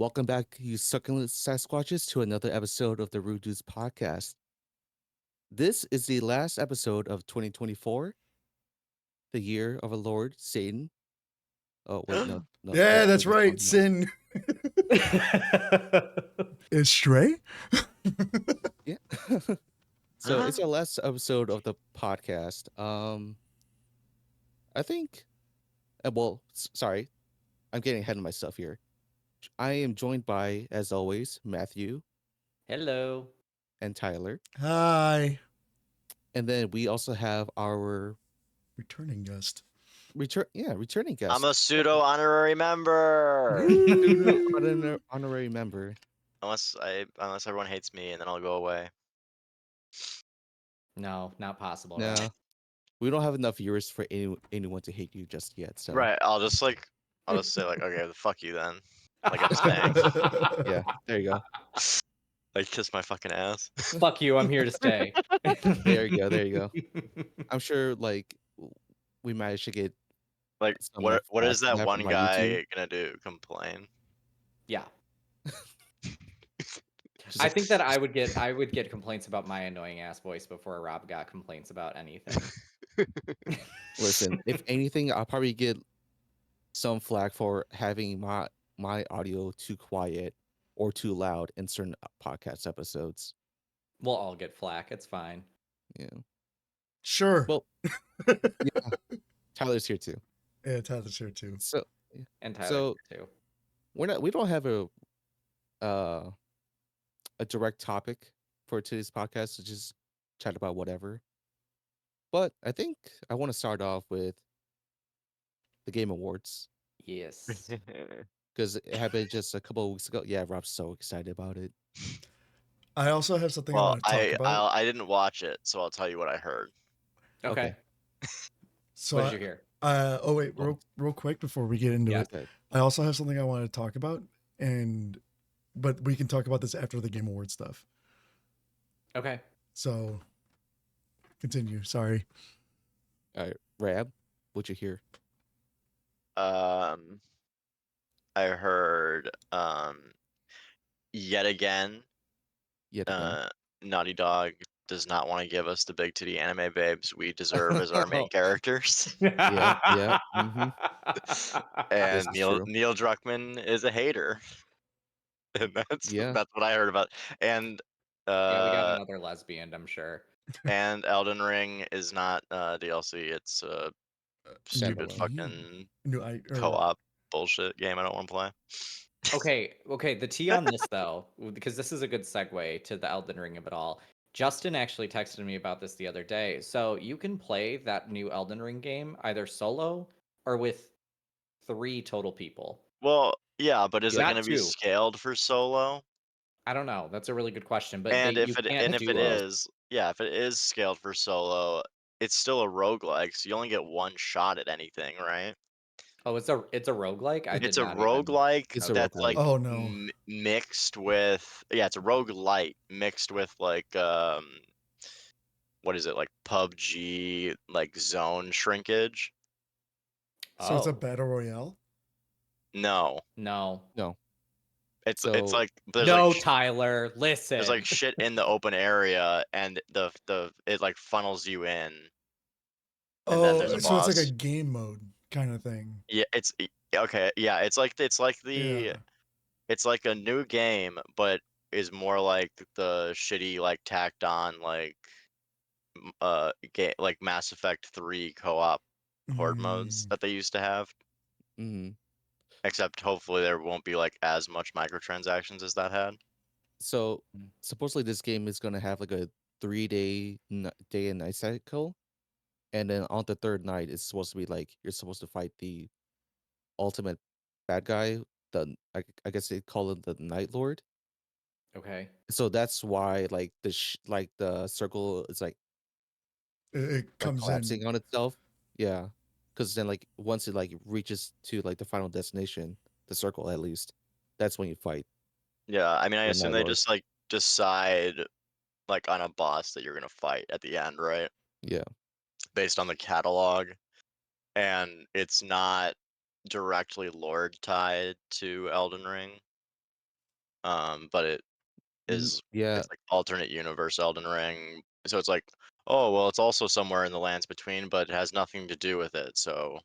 Welcome back, you succulent Sasquatches, to another episode of the Rude Dudes podcast. This is the last episode of 2024, the year of our Lord Satan. Oh wait, no, no, Yeah, that's that's right. wrong. No. Sin is stray. Yeah. So it's our last episode of the podcast. I think. Sorry, I'm getting ahead of myself here. I am joined by, as always, Matthew Hello. and Tyler, Hi, and then we also have our returning guest. returning guest. I'm a pseudo honorary member. Honorary member. Unless everyone hates me and then I'll go away. No, not possible. No, Right? we don't have enough viewers for anyone to hate you just yet. So Right. I'll just say okay, fuck you then. Like I'm staying. yeah, there you go. Like kiss my fucking ass. Fuck you. I'm here to stay. There you go. There you go. I'm sure we managed to get Like some what is feedback that from one my guy YouTube. gonna do? Complain? Yeah. Just I like, think that I would get complaints about my annoying ass voice before Rob got complaints about anything. listen, if anything, I'll probably get some flack for having my audio too quiet or too loud in certain podcast episodes. We'll all get flack. It's fine. Yeah. Sure. Well, yeah. Tyler's here too. Yeah, Tyler's here too. So And Tyler So- too. we don't have a direct topic for today's podcast to just chat about whatever. But I think I want to start off with the Game Awards Yes. because it happened just a couple of weeks ago. Yeah, Rob's so excited about it. I also have something I Well, want to talk about. I didn't watch it, so I'll tell you what I heard. Okay. So, What did you hear? oh wait, real quick before we get into Yeah. it, Okay. I also have something I want to talk about, but we can talk about this after the Game Award stuff. Okay. So, continue. Sorry. All right, Rab, what'd you hear? I heard yet again Yet again. Naughty Dog does not want to give us the big titty anime babes we deserve as our main characters. Yeah. And This is Neil true. Druckmann is a hater. And that's Yeah. what I heard about. And Yeah, we got another lesbian, I'm sure. and Elden Ring is not DLC, it's stupid Standalone. fucking New co-op bullshit game I don't want to play. Okay, the tea on this though, because this is a good segue to the Elden Ring of it all. Justin actually texted me about this the other day. So you can play that new Elden Ring game either solo or with 3 total people. Well, yeah, but is it Not going to be 2. scaled for solo? I don't know. That's a really good question. But And you can't if do it is, yeah, if it is scaled for solo, it's still a roguelike, so you only get one shot at anything, right? Oh, it's a roguelike? It's a roguelike It's a that's roguelike. like Oh no. mixed with it's a roguelite mixed with like what is it, like PUBG, like zone shrinkage? So it's a Oh, battle royale. No. no. It's So- like there's No, like Tyler, listen. there's like shit in the open area and it like funnels you in. And then there's a So it's like boss. a game mode kind of thing. Yeah, it's okay. Yeah, it's like Yeah. it's like a new game, but is more like the shitty like tacked on like game like Mass Effect 3 co-op horde modes Mm. that they used to have. hmm Except hopefully there won't be like as much microtransactions as that had. So Mm. supposedly this game is gonna have like a 3-day day and night cycle, and then on the third night it's supposed to be like you're supposed to fight the ultimate bad guy. I guess they call it the Night Lord. Okay. So that's why like the circle is like It comes collapsing in. on itself. Yeah, because then like once it like reaches to like the final destination, the circle at least, that's when you fight. Yeah, I mean I The assume Night they Lord. just like decide like on a boss that you're gonna fight at the end, right? Yeah. Based on the catalog. And it's not directly lore tied to Elden Ring. but it Yeah, it's like alternate universe Elden Ring. So it's like, oh well, it's also somewhere in the lands between, but it has nothing to do with it. So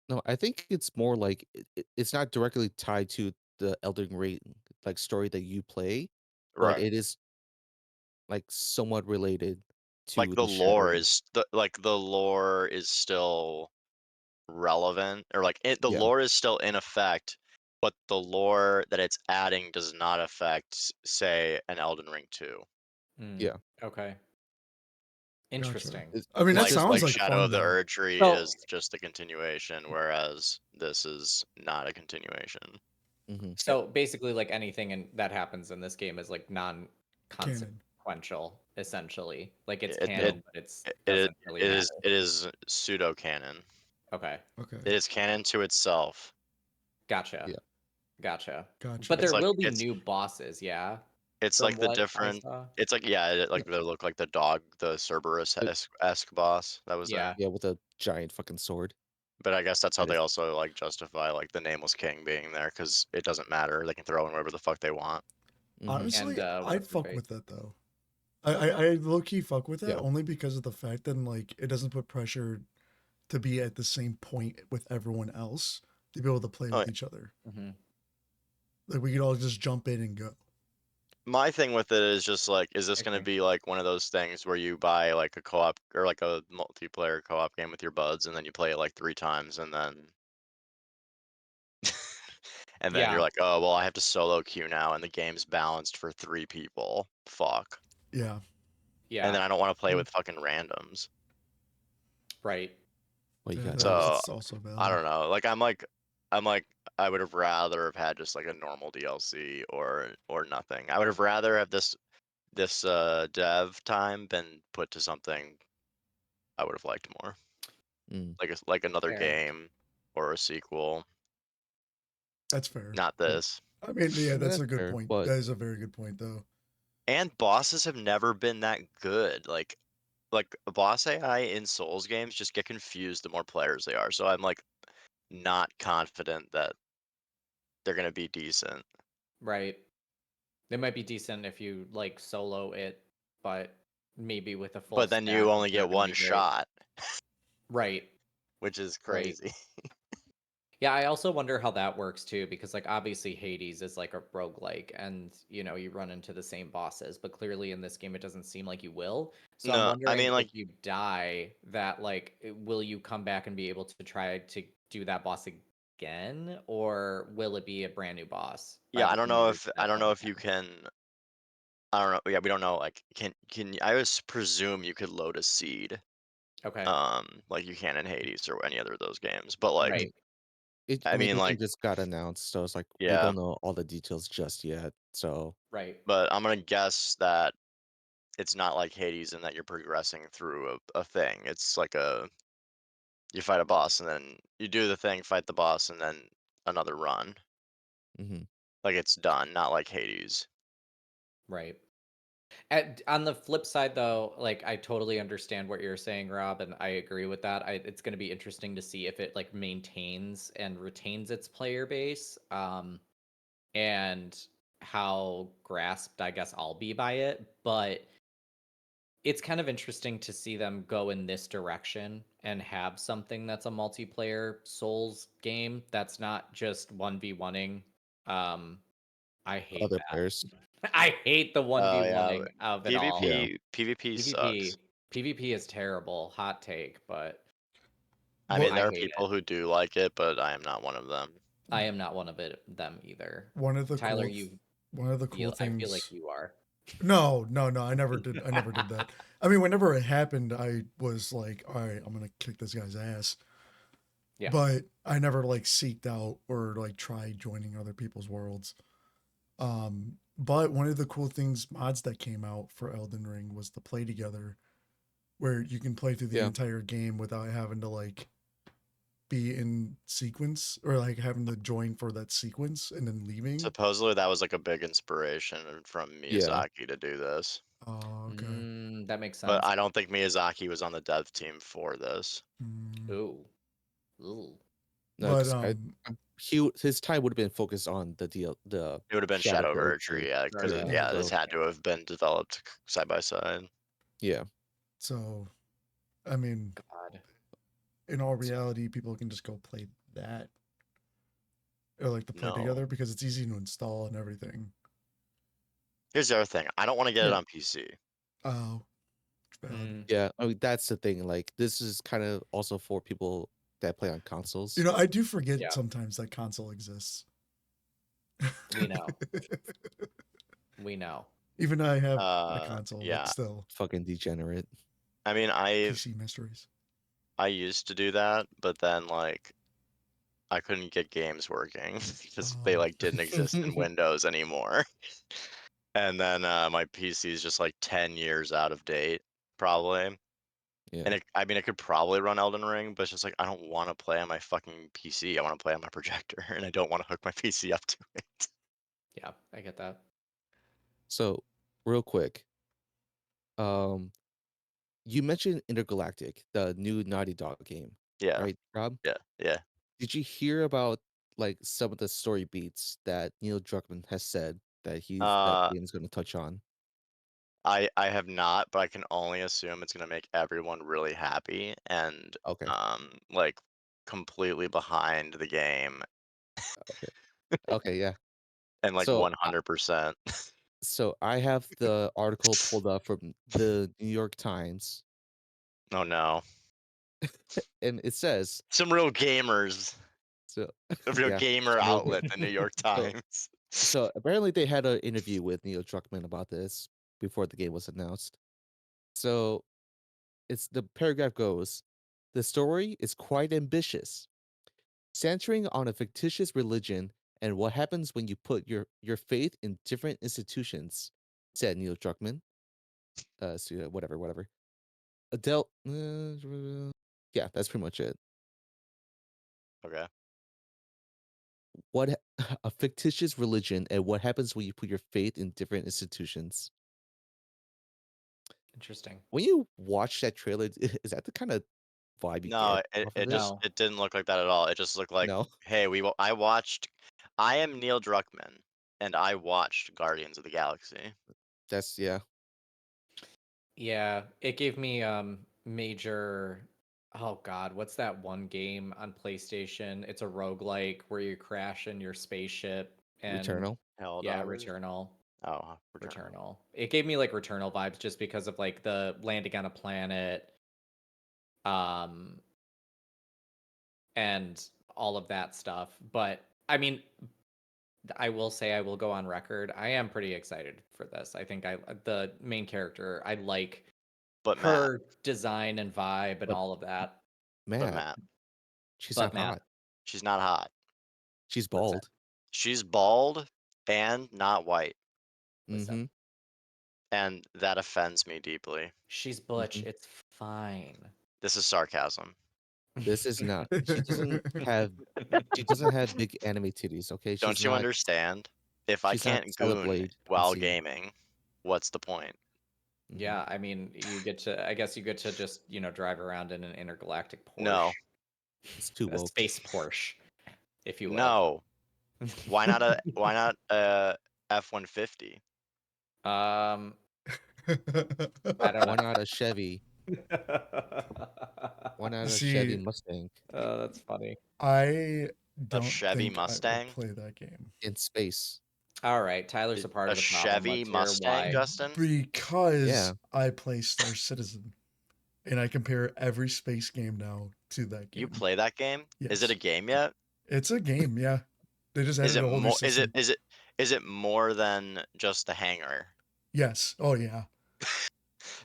no, I think it's more like it's not directly tied to the Elden Ring like story that you play, but right, it is like somewhat related like to the sharing. the lore is still relevant, or like the Yeah, lore is still in effect, but the lore that it's adding does not affect, say, an Elden Ring 2. Mm, yeah. okay. Gotcha. Interesting. I mean, that It's just sounds Like like Shadow fun of the though. Erdtree So is just a continuation, whereas this is not a continuation. mhm. so basically, like anything that happens in this game is like Canon. non-consequential, essentially. Like it's It No, canon, but it's it it, doesn't really it matter. is pseudo canon. Okay, Okay. It is canon to itself. gotcha, yeah. gotcha. But Gotcha. there will be new bosses, yeah, It's from like the what I different. saw. It's like, yeah, like they look like the dog, the Cerberus But esque boss that was Yeah, there. yeah, with a giant fucking sword. But I guess that's how That they is also like justify like the Nameless King being there, because it doesn't matter. They can throw in whatever the fuck they want. mhm. and Honestly, I'd what's her fuck face? with that though. I low key fuck with that Yeah. only because of the fact that like it doesn't put pressure to be at the same point with everyone else to be able to play Oh, with each other. Hmm. Like we could all just jump in and go. my thing with it is just like, is this I going to agree. be like one of those things where you buy like a co-op or like a multiplayer co-op game with your buds, and then you play it like 3 times, and then and then you're Yeah, like, oh well, I have to solo queue now, and the game's balanced for 3 people. Fuck. Yeah. And yeah, then I don't want to play Mm. with fucking randoms. right. Well, you Yeah, gotta do So that's also I valid. don't know. I'm like, I would have rather have had just like a normal DLC or nothing. I would have rather have this dev time been put to something I would have liked more, mm. like another Fair. game or a sequel. That's fair. Not But this. I mean, yeah, that's that's a good fair. point. But That is a very good point though. And bosses have never been that good. Like boss AI in Souls games just get confused the more players they are. So I'm like not confident that they're gonna be decent. Right. They might be decent if you like solo it, but maybe with a full But then you stack, only it's not get going to one be great. shot, Right. which is Right. crazy. Yeah, I also wonder how that works too, because like obviously Hades is like a roguelike and you run into the same bosses, but clearly in this game it doesn't seem like you will. So I'm No, I wondering mean if like, you die, that like will you come back and be able to try to do that boss again, or will it be a brand new boss by yeah, the time you reach I that don't know point if you again? can. I don't know. Yeah, we don't know. Like, I always presume you could load a seed, Okay. like you can in Hades or any other of those games. But like, Right. I I mean, mean, the game like, just got announced, so it's like we yeah. don't know all the details just yet. So Right. But I'm gonna guess that it's not like Hades in that you're progressing through a thing. It's like you fight a boss and then you do the thing, fight the boss, and then another run. mhm. Like it's done, not like Hades. Right. On the flip side, though, like I totally understand what you're saying, Rob, and I agree with that. It's going to be interesting to see if it like maintains and retains its player base, and how grasped I guess I'll be by it. But it's kind of interesting to see them go in this direction and have something that's a multiplayer Souls game that's not just 1v1ing. Um, I hate Other that. players. I hate the Oh yeah, 1v1ing of it all. Yeah. PvP sucks. PvP is terrible. Hot take, but I mean, What I there are hate it. people who do like it, but I am not one of them. I am not one of them either. one of the Tyler, cool th- one of the cool I feel like things. you are. No, I never did. I never did that. I mean, whenever it happened, I was like, all right, I'm gonna kick this guy's ass. Yeah. But I never like seeked out or like tried joining other people's worlds. But one of the cool things mods that came out for Elden Ring was the play together, where you can play through the Yeah. entire game without having to like be in sequence or like having to join for that sequence and then leaving. Supposedly that was like a big inspiration from Yeah. Miyazaki to do this. Oh, okay. That makes But sense. I don't think Miyazaki was on the dev team for this. Mm. Ooh. Ooh. No, But 'cause his time would have been focused on the It would have been Shadow Shadow Verge. Vergery, yeah, because Verge, yeah, this So had to have been developed side by side. yeah. so I mean, God. in all reality, people can just go play that or like to play No. together because it's easy to install and everything. Here's the other thing. I don't want to get it Yeah. on PC. Oh, valid. Mm, Yeah, I mean that's the thing. Like this is kind of also for people that play on consoles. You know, I do forget Yeah. sometimes that console exists. we know. We know. Even I have a console, Yeah. but still, Fucking degenerate. I mean, PC mysteries. I used to do that, but then like I couldn't get games working because they Oh. like didn't exist in Windows anymore. And then my PC is just like 10 years out of date, probably. Yeah. And I mean, it could probably run Elden Ring, but it's just like I don't want to play on my fucking PC. I want to play on my projector, and I don't want to hook my PC up to it. Yeah, I get that. So, real quick, um, you mentioned Intergalactic, the new Naughty Dog game, Yeah, right, Rob? yeah. Did you hear about like some of the story beats that Neil Druckmann has said that that Uh, game is going to touch on? I have not, but I can only assume it's gonna make everyone really happy and Okay, like completely behind the game okay, okay, yeah. and like So, 100%. I have the article pulled up from the New York Times, Oh no, and it says some real gamers, so. a real Yeah, gamer some real outlet, the New York so Times. so apparently they had an interview with Neil Druckmann about this before the game was announced. So it's the paragraph goes, the story is quite ambitious, centering on a fictitious religion and what happens when you put your faith in different institutions, said Neil Druckmann. So whatever. Adele, yeah, that's pretty much it. Okay. What a fictitious religion and what happens when you put your faith in different institutions. Interesting. When you watch that trailer, is that the kind of vibe you No, get off of it? No. it didn't look like that at all. It just looked like, No. hey, I am Neil Druckmann, and I watched Guardians of the Galaxy. That's yeah. Yeah, it gave me major oh god, what's that one game on PlayStation? It's a roguelike where you crash in your spaceship and Returnal. yeah, Helldivers? Returnal. Oh, Returnal. Returnal. It gave me like Returnal vibes just because of like the landing on a planet um and all of that stuff. But I mean, I will say I will go on record. I am pretty excited for this. I think the main character, I like But Matt, her design and vibe and But all of that. but Matt, Matt, she's But not Matt, hot. she's not hot. She's listen, bald. She's bald and not white, listen. Mm-hmm. and that offends me deeply. She's butch. Mm-hmm. It's fine. This is sarcasm. This is not. She doesn't have. She doesn't have big anime titties. Okay, Don't you understand? If I She's not can't goon Celeblade while MC. gaming, what's the point? Mhm. Yeah, I mean, I guess you get to just, drive around in an intergalactic Porsche. No. It's too A woke. space Porsche, if you will. No. Why not a F-150? I don't Why know. not a Chevy? Why not a See, Chevy Mustang Oh, that's funny. I don't Chevy think I Mustang? would play that game in space? All right, Tyler's a part A of the problem. Chevy Let's hear Mustang, why. Justin? because Yeah. I play Star Citizen, and I compare every space game now to that game. You play that game? Is it a Yes. game yet? It's a game, yeah. They just added Is it a whole new more system. is it more than just the hangar? Yes. Oh yeah.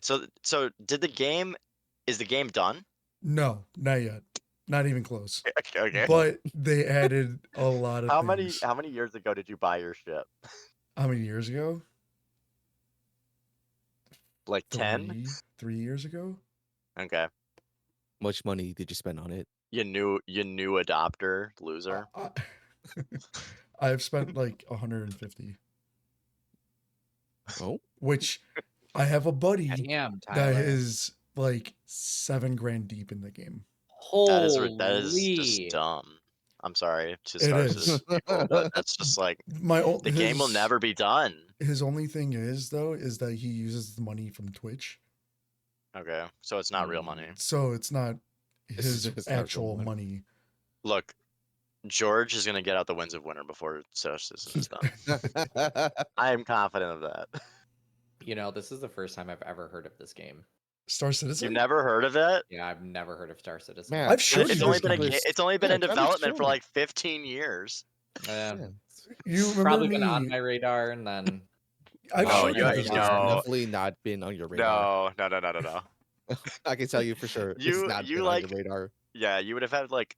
So is the game done? No, not yet. Not even close. Okay. But they added a lot of How things. many years ago did you buy your ship? How many years ago? Like 10? 3 years ago? Okay. Much money did you spend on it? You new adopter loser. I've spent like 150, Oh, which I have a buddy Damn, that Tyler. is like $7,000 deep in the game. Holy. That is just dumb. I'm sorry to It Star is. Citizen people, but that's just like the game will never be done. His only thing is though is that he uses the money from Twitch, Okay, so it's not real money. so it's not It's his not real actual money. money. Look, George is gonna get out the Winds of Winter before Star Citizen is done. I am confident of that. You know, this is the first time I've ever heard of this game. Star You've Citizen? never heard of it? Yeah, I've never heard of Star Citizen. Man, I've showed Smash you It's only this been game. it's only been Yeah, in Tyler's development for showing it. like 15 years. Yeah. Yeah. You remember Probably me? been on my radar, and then I've No, showed you- you this no. game. Definitely not been on your radar. No. I can tell you for sure. It's not You been like on your radar. yeah, you would have had like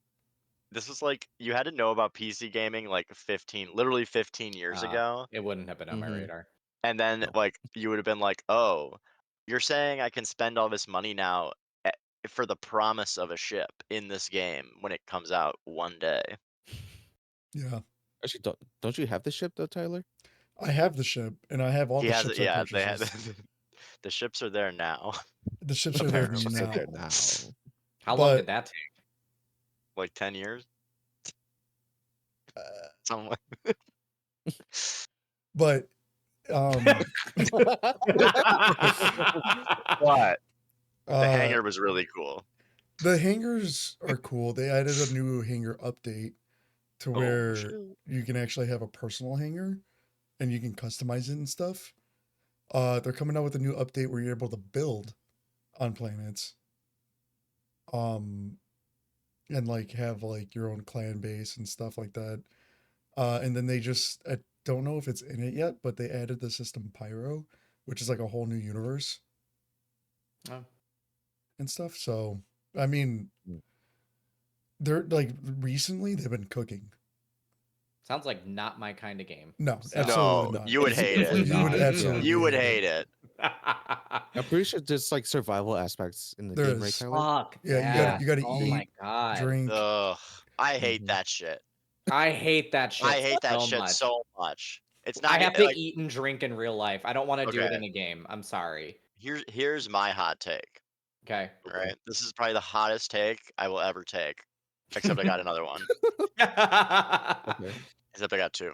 this was like you had to know about PC gaming like literally 15 years ago. it wouldn't have been on my Mhm. radar. And then No. like you would have been like, "Oh, you're saying I can spend all this money now for the promise of a ship in this game when it comes out one day." Yeah, Actually, don't you have the ship though, Tyler? I have the ship, and I have all He the has ships. it. I Yeah, they had purchased. the ships are there now. The ships are there Apparently, now. there now. How long But- did that take? Like 10 years. Uh, Something like but What? The uh, hangar was really cool. the hangars are cool. They added a new hangar update to where shit. you can actually have a personal hangar and you can customize it and stuff. They're coming out with a new update where you're able to build on planets. And like have like your own clan base and stuff like that. And then I don't know if it's in it yet, but they added the system Pyro, which is like a whole new universe Oh. and stuff. So, I mean, Mm. they're like recently they've been cooking. Sounds like not my kind of game. No, So- absolutely No, not. you would hate it. You would not. absolutely You would hate it. I'm pretty sure there's like survival aspects in the There game, right, is. Tyler? Fuck. Yeah, you gotta Oh eat, my god. drink. Ugh, I hate Mhm. that shit. I hate that shit. I hate that so shit much. so much. It's not I have even, to eat and drink in real life. I don't want to do it Okay. in a game. I'm sorry. Here's my hot take. Okay. All right, this is probably the hottest take I will ever take. Except I got another one. Okay. Except I got two.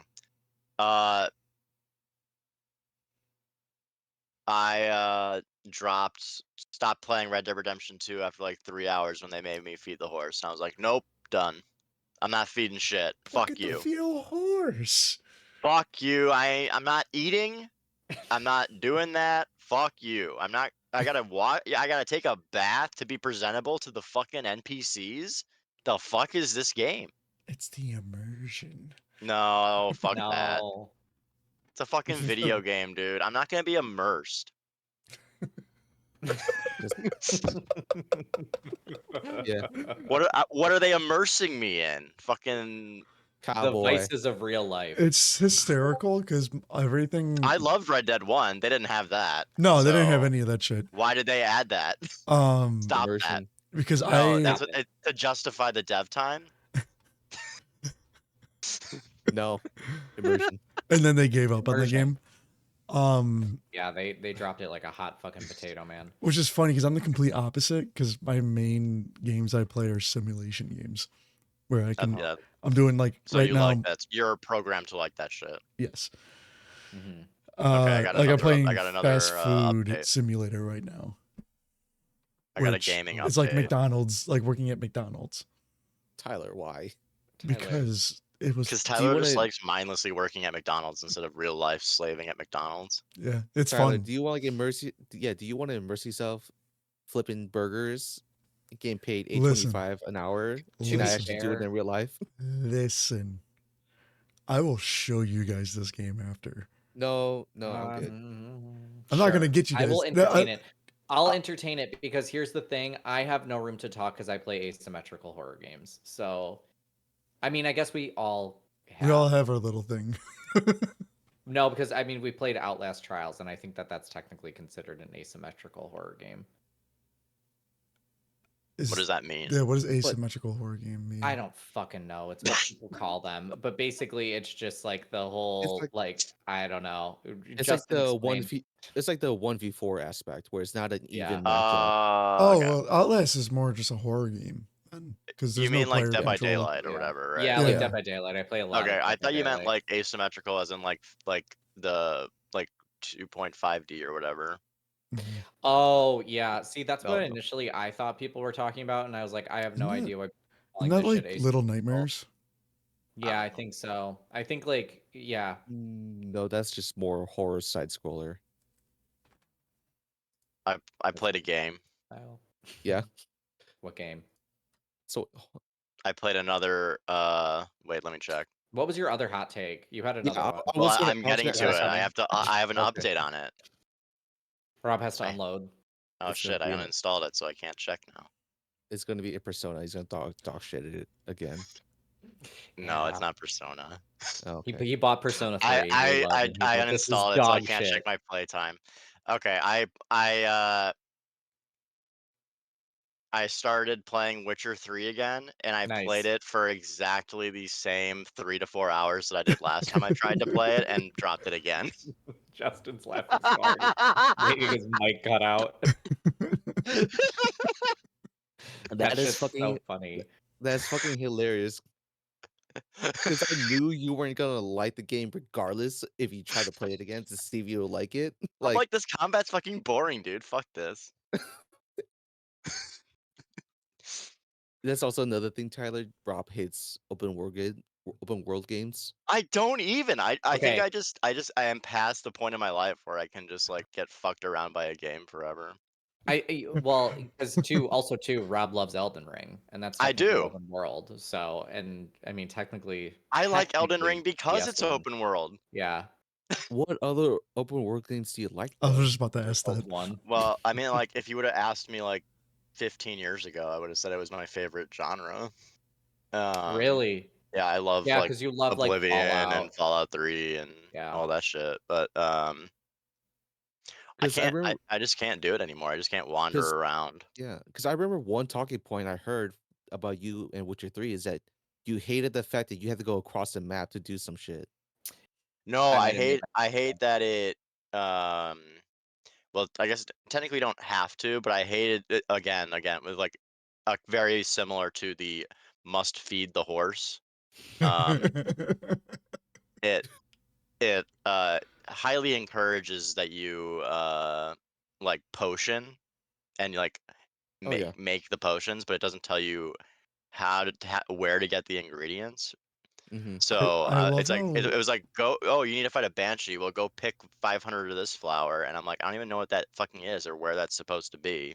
I stopped playing Red Dead Redemption 2 after like 3 hours when they made me feed the horse, and I was like, nope, done. I'm not feeding shit. Fuck Look at you. the fetal horse. Fuck you. I'm not eating. I'm not doing that. Fuck you. I gotta take a bath to be presentable to the fucking NPCs. The fuck is this game? It's the immersion. No, fuck that. No. It's a fucking video game, dude. I'm not gonna be immersed. Yeah. What are they immersing me in? Fucking. The Cowboy. vices of real life. It's hysterical because everything. I loved Red Dead 1. They didn't have that. No, they didn't have so any of that shit. Why did they add that? Stop Stop that. Immersion. because No, that's to justify the dev time. No. Immersion. and then they gave up on the Immersion. game. Yeah, they dropped it like a hot fucking potato, man. Which is funny because I'm the complete opposite because my main games I play are simulation games where I can Yeah. I'm doing like So right you now. like that? You're programmed to like that shit. Yes. Mhm. I got Like I'm another playing I got another, fast food update. simulator right now. I got a which gaming It's like update. McDonald's, like working at McDonald's Tyler, why? Tyler. because it was Because Tyler just wanna- likes mindlessly working at McDonald's instead of real life slaving at McDonald's. yeah, it's Tyler, fun. do you want to get do you want to immerse yourself flipping burgers, getting paid Listen. $8.25 an hour, To and be actually do it fair- in real life? Listen, I will show you guys this game after. No, I'm good. I'm not gonna get you I guys. will No, entertain it. I'll entertain it because here's the thing: I have no room to talk because I play asymmetrical horror games. So, I mean, I guess we all have. We all have our little thing. No, because I mean, we played Outlast Trials, and I think that that's technically considered an asymmetrical horror game. What does that mean? Yeah, what does asymmetrical horror game mean? I don't fucking know. It's what people call them, but basically, it's just like the whole like- I don't know. It's Justin like the explained. it's like the 1v4 aspect where it's not an Yeah. even matchup. Oh Okay. well, Outlast is more just a horror game. then? Because You there's no mean like player Dead by control. Daylight or Yeah. whatever, right? Yeah, like Yeah. Dead by Daylight. I play a lot Okay, of I Dead by thought you meant Daylight. like asymmetrical, as in like the like 2.5D or whatever. Mhm. Oh, yeah. See, that's No, what no. initially I thought people were talking about, and I was like, I have no Isn't that- idea why people are Isn't calling that this shit like asymmetrical. Little Nightmares? Yeah, I know. think so. I think like yeah. No, that's just more horror side scroller. I played a game. Style. Yeah. What game? So I played another. Wait, let me check. What was your other hot take? You had another one. I Well, was gonna, I'm I was getting gonna to ask it. coming. I have to. I have an Okay. update on it. Rob has to I- unload. Oh It's gonna shit! I be an- uninstalled it, so I can't check now. It's gonna be a Persona. He's gonna dog shit at it again. No, it's Yeah. not Persona. Oh, He, okay. he bought Persona 3. I he I loved I, it. He's I like, this is uninstalled it, so I dog can't shit. check my playtime. Okay, I started playing Witcher 3 again, and I Nice. played it for exactly the same 3 to 4 hours that I did last time I tried to play it, and dropped it again. Justin's laughing so hard. Making his mic cut out. That is shit's fucking. so funny. That's fucking hilarious. Because I knew you weren't gonna like the game regardless if you try to play it again to see if you'll like it. I'm like, this combat's fucking boring, dude. Fuck this. That's also another thing, Tyler. Rob hates open world games. I don't even. I think Okay. I am past the point in my life where I can just like get fucked around by a game forever. Well, because too, Rob loves Elden Ring, and that's I technically do. open world. So, and I mean, technically, I like Elden Ring technically, because yes, it's one. open world. Yeah, What other open world games do you like? I was though? just about to ask Old that. one. Well, I mean, like if you would have asked me like 15 years ago, I would have said it was my favorite genre. Really? Yeah, I love Yeah, like because you love like Oblivion and Fallout. Fallout 3 and Yeah. all that shit. But I 'Cause I can't. remember- I just can't do it anymore. I just can't wander 'Cause- around. Yeah, because I remember one talking point I heard about you and Witcher 3 is that you hated the fact that you had to go across the map to do some shit. No, I I didn't do hate that it well, I guess technically you don't have to, but I hated it again with like very similar to the must feed the horse. It highly encourages that you like potion and like Oh, yeah. make the potions, but it doesn't tell you how to where to get the ingredients. Hmm. So I love it's like how- it was like go, oh, you need to fight a banshee. Well, go pick 500 of this flower, and I'm like, I don't even know what that fucking is or where that's supposed to be.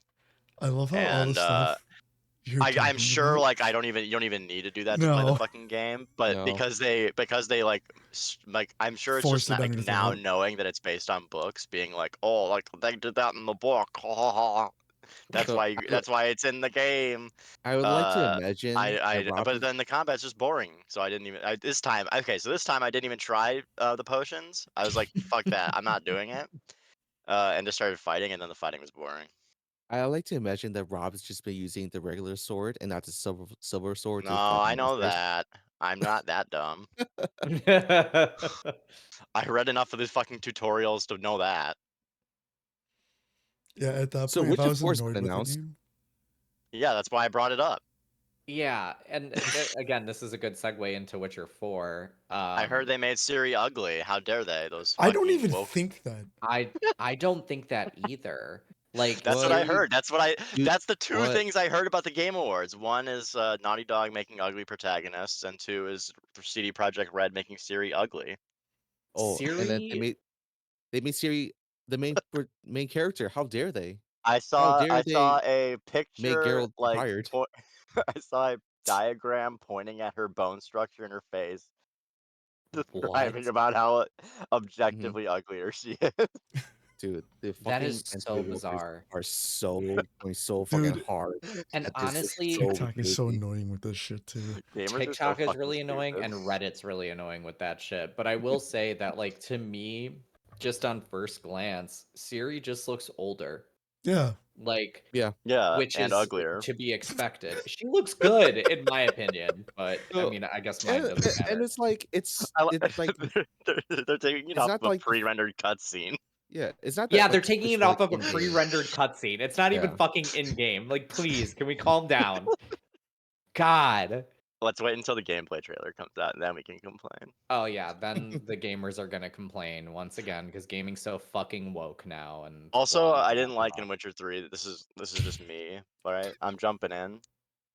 I love how all the And stuff you're I'm talking sure about- like you don't even need to do that to play the No. fucking game, but No. because they like I'm sure it's Forced just it not, down like your now throat. knowing that it's based on books, being like, oh, like they did that in the book. That's So, why it's in the game. I would like to imagine that Rob But is- then the combat's just boring, so I didn't even. This time I didn't even try the potions. I was like, fuck that, I'm not doing it. And just started fighting, and then the fighting was boring. I like to imagine that Rob has just been using the regular sword and not the silver sword. No, to fight I know monsters. that. I'm not that dumb. I read enough of these fucking tutorials to know that. Yeah, at that So point, if I Witcher was 4 's annoyed been with the announced. game, Yeah, that's why I brought it up. Yeah, and again, this is a good segue into Witcher 4. I heard they made Ciri ugly. How dare they? Those I don't fucking even woke. think that. I don't think that either. Like That's what I Ciri- heard. Dude, That's the two what? things I heard about the Game Awards. One is Naughty Dog making ugly protagonists, and two is CD Projekt Red making Ciri ugly. Oh, and then Ciri- they made Siri the main character. How dare they? I How saw dare they a picture Geralt like tired? I saw a diagram pointing at her bone structure in her face, describing What? about how objectively uglier she is. Dude, the fucking That is so anti-wokeners bizarre. are going so fucking Dude. hard. And at this. honestly, So TikTok is so goofy. annoying with this shit too. Gamers are so TikTok is fucking really annoying stupid. and Reddit's really annoying with that shit. But I will say that, like, to me, just on first glance, Ciri just looks older. Yeah. Like, Yeah, which and is uglier. to be expected. She looks good, in my opinion, but I No, mean, I guess mine doesn't And matter. it's like it's like they're taking it It's off not of a like the- pre-rendered cutscene. yeah, it's not that. Yeah, like, they're the taking first it off like of a in-game. pre-rendered cutscene. It's not even Yeah. fucking in-game. Like, please, can we calm down? God. Let's wait until the gameplay trailer comes out, and then we can complain. Oh yeah, then the gamers are gonna complain once again because gaming's so fucking woke now and Also, blah, I blah, didn't like blah. in Witcher 3. This is just me. All right, I'm jumping in.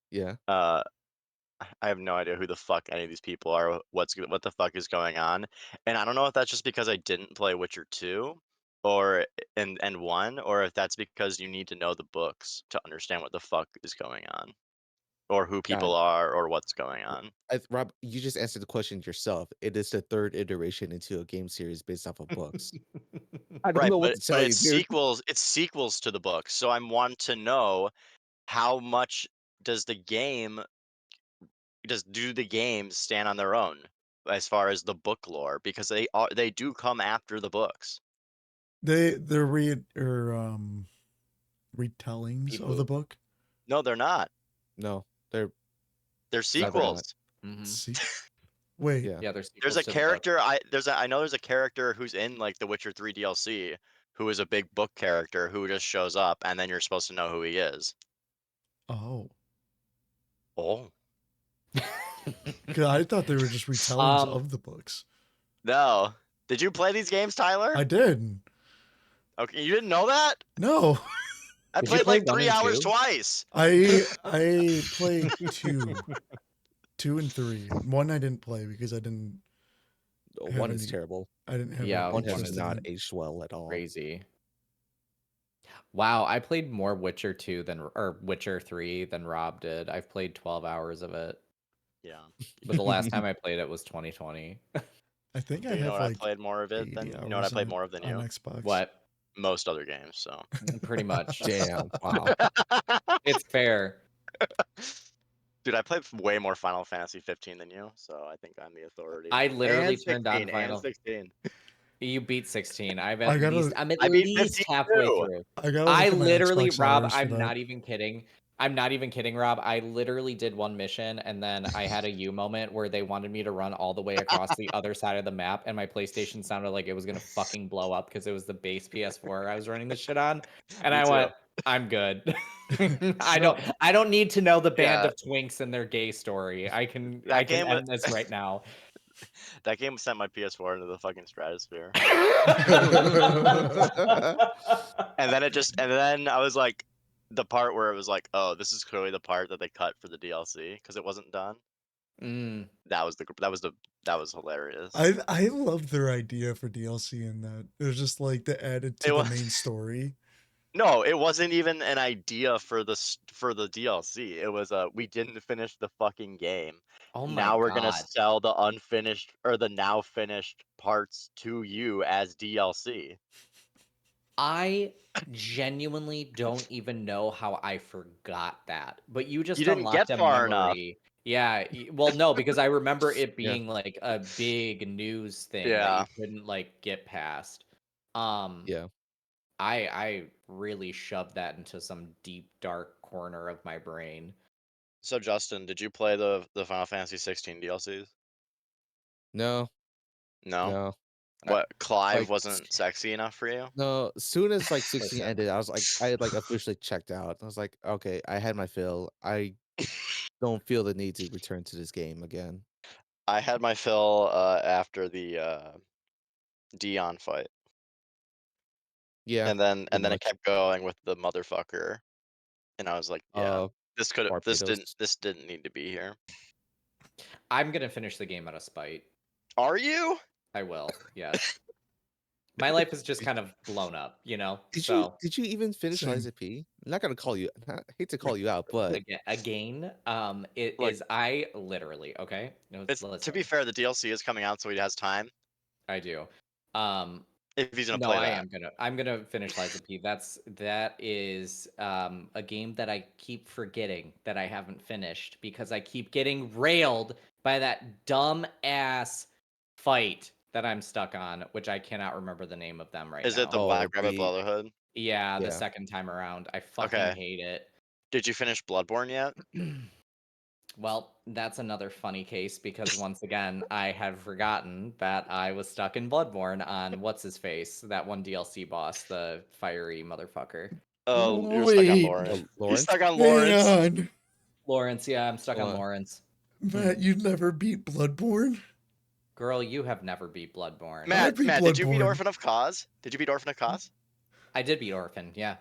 Yeah. I have no idea who the fuck any of these people are. What the fuck is going on? And I don't know if that's just because I didn't play Witcher 2 or and 1, or if that's because you need to know the books to understand what the fuck is going on, or who people God, are, or what's going on. Rob, you just answered the question yourself. It is the third iteration into a game series based off of books. I don't Right, know what but to tell you, it's dude. sequels to the books. So I'm want to know how much does the game do the games stand on their own as far as the book lore, because they do come after the books. They're retellings of the People. book. No, they're not. No, they're They're definitely not. sequels. Mhm. See, wait, Yeah. Yeah, there's There's sequels a to the book. character I know there's a character who's in like the Witcher 3 DLC who is a big book character who just shows up, and then you're supposed to know who he is. oh, Oh. 'cause I thought they were just retellings Um, of the books. No. Did you play these games, Tyler? I did. Okay, you didn't know that? No, I Did you played play like 1 3 and hours 2? twice. I played 2 and 3. 1 I didn't play because I didn't have One is any. terrible. I didn't have Yeah, any One one has interest is in not it. aged well at all. crazy. Wow, I played more Witcher 2 or Witcher 3 than Rob did. I've played 12 hours of it, Yeah. but the last time I played it was 2020. I think I You know have what I like played more of it 80 than you know what I hours in played it more of than on you? Xbox. What? Most other games, so. Pretty much. Damn. Wow. It's fair. Dude, I played way more Final Fantasy 15 than you, so I think I'm the authority. I literally And turned on 16, and Final. 16. You beat 16. I'm I at gotta, least I beat least 15 halfway too. through. I gotta I look at my literally, Xbox Rob, hours for I'm that. not even kidding. I'm not even kidding, Rob. I literally did one mission and then I had a U moment where they wanted me to run all the way across the other side of the map, and my PlayStation sounded like it was gonna fucking blow up because it was the base PS4 I was running this shit on. And Me I too. went, I'm good. I No. don't need to know the band Yeah. of twinks and their gay story. I can That game end this right now. That game sent my PS4 into the fucking stratosphere. And then I was like, the part where it was like, oh, this is clearly the part that they cut for the DLC because it wasn't done. Mm. That was hilarious. I love their idea for DLC in that. It was just like they added to It the was- main story. No, it wasn't even an idea for the DLC. It was we didn't finish the fucking game. Oh my Now we're gonna God. sell the unfinished or the now finished parts to you as DLC. I genuinely don't even know how I forgot that, but you just didn't unlocked get a far enough. memory. Yeah, well, no, because I remember it Yeah. being like a big news thing that Yeah. you couldn't like get past. Yeah. I really shoved that into some deep dark corner of my brain. So Justin, did you play the Final Fantasy 16 DLCs? No. No. No. What, Clive like, wasn't sexy enough for you? No. As soon as like 16 Listen. ended, I had like officially checked out. I was like, okay, I had my fill. I don't feel the need to return to this game again. I had my fill after the Dion fight. Yeah. And then pretty it much. kept going with the motherfucker. And I was like, yeah, this Barbados. didn't need to be here. I'm gonna finish the game out of spite. Are you? I will, yes. My life is just kind of blown up, you know? Did So you even finish Same. Liza P? I'm not gonna call you. I hate to call you out, but again, it Look. is I literally, okay? No, To be listen, fair, the DLC is coming out, so he has time I do. if he's gonna No, play I that. am I'm gonna finish Liza P. That is a game that I keep forgetting that I haven't finished because I keep getting railed by that dumb ass fight that I'm stuck on, which I cannot remember the name of them right Is now. it the Oh, Black Rabbit the- Brotherhood? Yeah, the Yeah. second time around. I fucking Okay. hate it. Did you finish Bloodborne yet? Well, that's another funny case because once again, I had forgotten that I was stuck in Bloodborne on what's his face, that one DLC boss, the fiery motherfucker. Oh, you're stuck on Wait. Lawrence. Oh, You're Lawrence? stuck on Hang Lawrence. on. Lawrence, yeah, I'm stuck So, on Lawrence. Matt, you never beat Bloodborne? Girl, you have never beat Bloodborne. Matt, beat Matt, did you beat Bloodborne. Orphan of Cause? Did you beat Orphan of Cause? I did beat Orphan, yeah.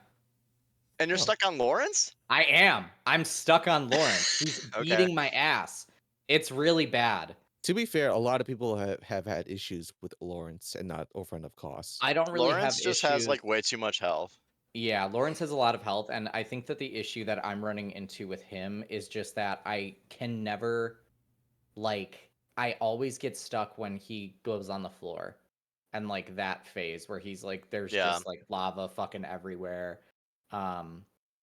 And you're Oh. stuck on Lawrence? I am. I'm stuck on Lawrence. He's Okay. beating my ass. It's really bad. to be fair, a lot of people have had issues with Lawrence and not Orphan of Cost. I don't really Lawrence have just issues. has like way too much health. Yeah, Lawrence has a lot of health, and I think that the issue that I'm running into with him is just that I can never, like, I always get stuck when he goes on the floor. And like that phase where he's like, there's Yeah. just like lava fucking everywhere. I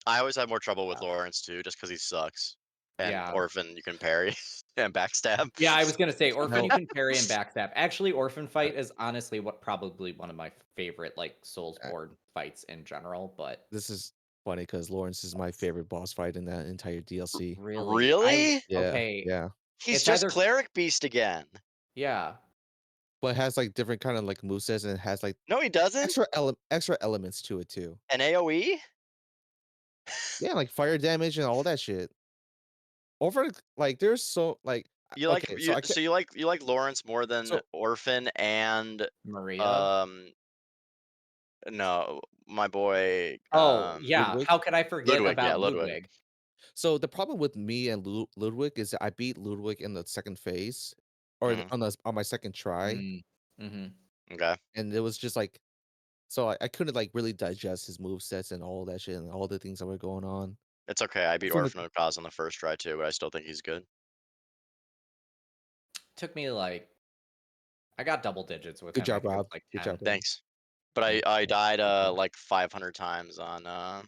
always have more trouble with Lawrence too, just because he sucks. And Yeah. Orphan you can parry and backstab. Yeah, I was gonna say Orphan you No. can parry and backstab. Actually, Orphan fight is honestly probably one of my favorite like Soulsborne fights in general. But This is funny because Lawrence is my favorite boss fight in that entire DLC. Really? Yeah, Okay. yeah. He's It's just either- Cleric Beast again. Yeah. But it has like different kind of like movesets and it has like No, he doesn't. extra elements to it too. An AoE? Yeah, like fire damage and all that shit. Over like there's so like You like okay, you, I so you like Lawrence more than So- Orphan and Maria. no, my boy. Yeah. Ludwig? How could I forget Ludwig, about yeah, Ludwig? Ludwig. So the problem with me and Ludwig is that I beat Ludwig in the second phase, or Mhm. on my second try, Mm-hmm. Okay. and it was just like, so I couldn't like really digest his movesets and all that shit and all the things that were going on. It's okay. I beat From the- Orphan of Cause on the first try too, but I still think he's good. Took me like I got double digits with Good him. job, I think it was Rob. like Good 10. job, Rob. Thanks. But I died like 500 times on